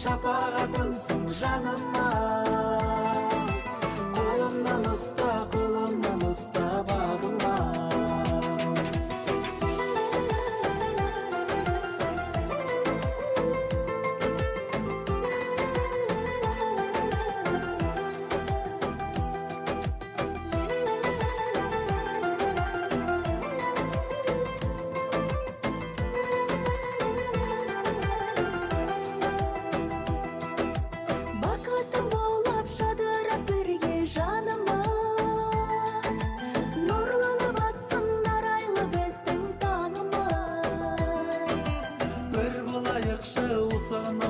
şapağatımsın canıma. Kolumdan usta bağıma.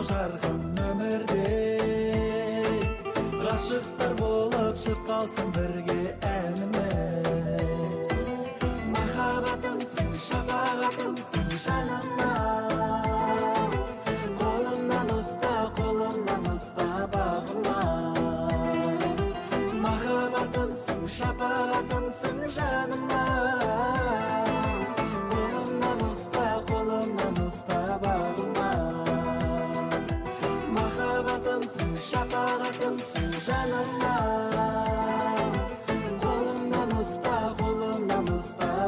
Жарқын өмірде ғашықтар болып шырқалсын бірге әніміз. Махаббатымсың, шапағатымсың жаныма. Қолымнан ұста бағыма. Махаббатымсың, шапағатымсың жаныма. Қолымнан ұста бағыма. Махаббатымсың, шапағатымсың жаныма. Қолымнан ұста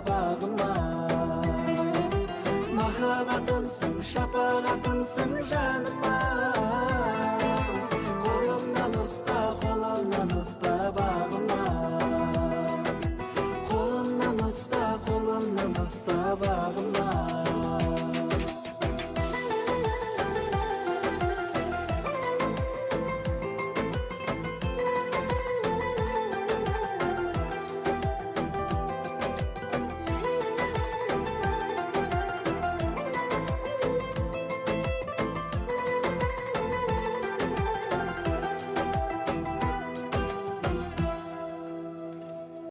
бағыма. Махаббатымсың, шапағатымсың жаныма. Қолымнан ұста бағыма. Қолымнан ұста бағыма.